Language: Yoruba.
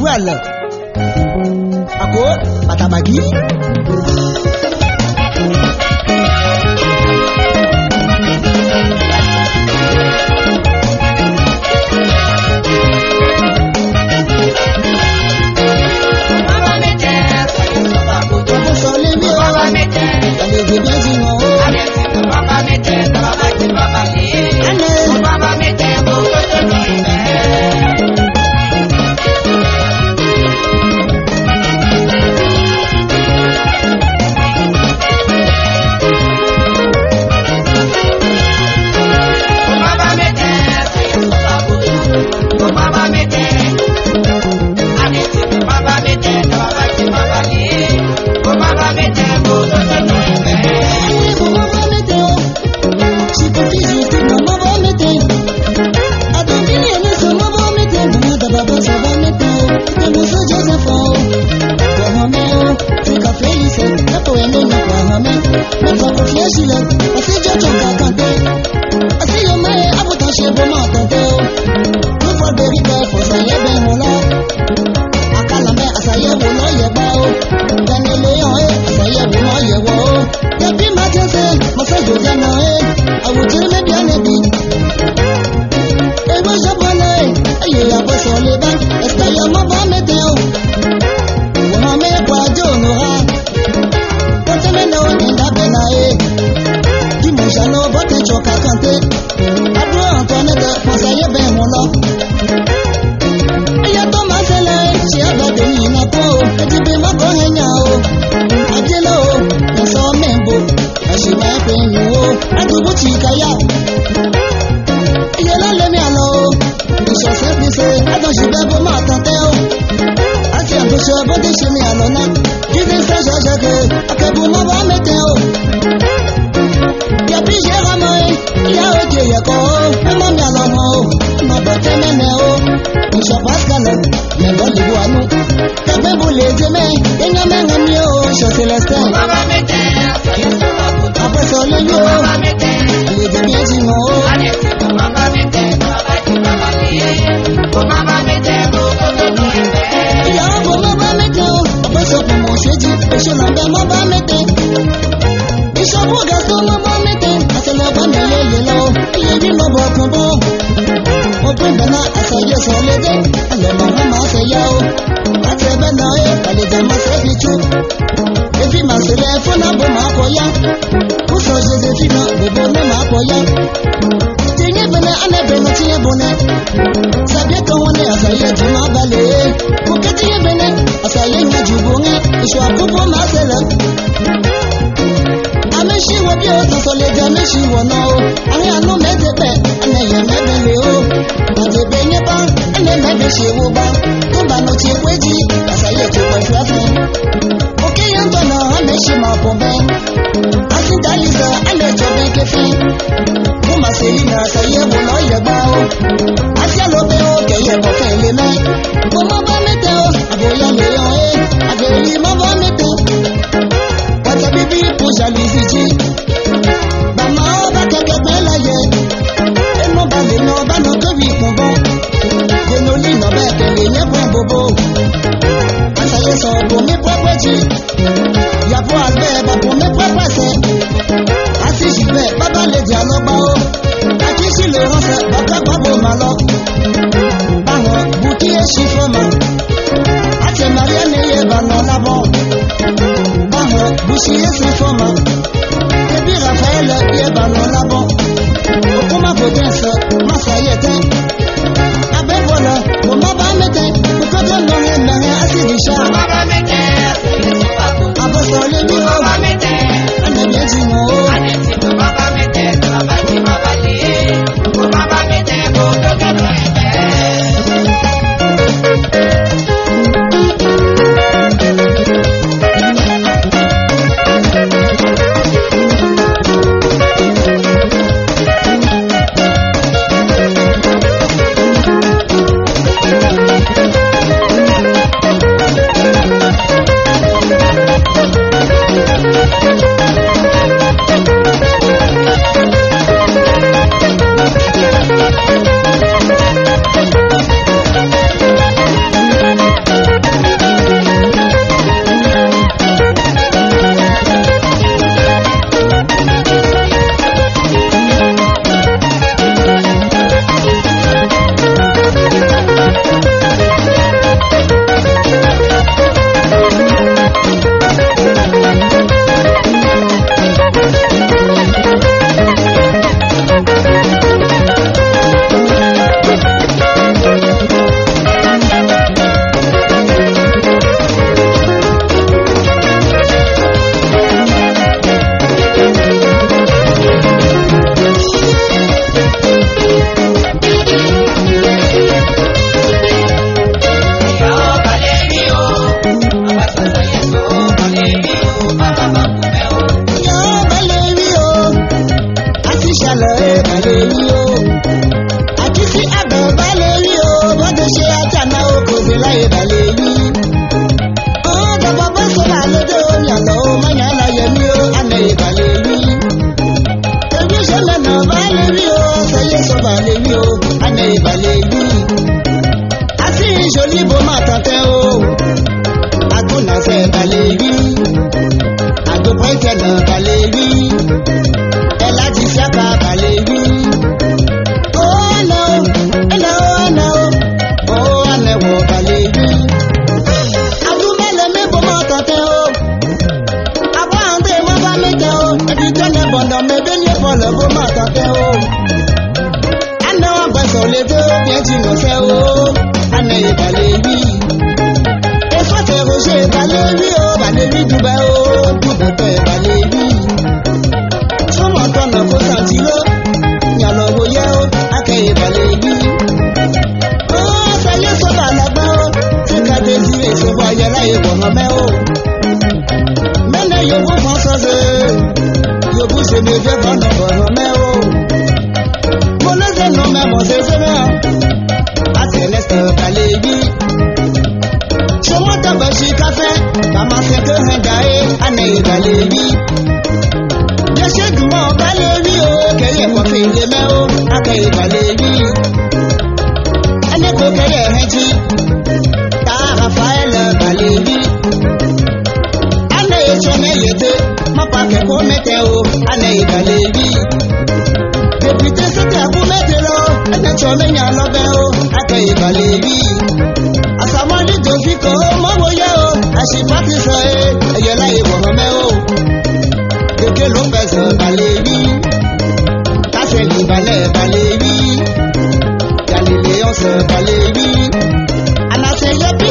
awala ako patabagi Valérie. Elle a dit Fiaka Valérie. Oh no, no, no. Oh no, Valérie. Adoumele me bomo tante o. Abande mo va mete o. Ebi tene bondo me benye pole bomo tante o. Ana baso le do bien tu no se o. Ana Valérie. Et soit t'es Roger Valérie o. Valérie Dubaï o. Dubaï te Valérie. Somo tono ko santilo. Nyalo wo ye o. Ake Valérie. Oh ça y est so balagba o. C'est qu'à désirer se voyer là et bon mais o. Mene yo vous française. Yo vous se me fait bon mais o. Mon les non mais mon c'est à Céleste Valérie. Somo tamba chi café. Maman c'est que hendae ane Valérie. Yeshe dumo Valérie o. Keye kwa fende me o. Ake Valérie. Ane ko keye henji. Ta Raphaël Valérie. Ane echone yete. Mapa ke ko mete o. Ane Valérie. Député c'était à vous mettre là. Ane chome nya lobe o. Ake Valérie. Asamani Jofiko Mawoye o. Ashipati soe. Ayela iwo me o. Deke Lopez Valérie. Kaseli Valérie. Galileon Valérie. Anase Yepi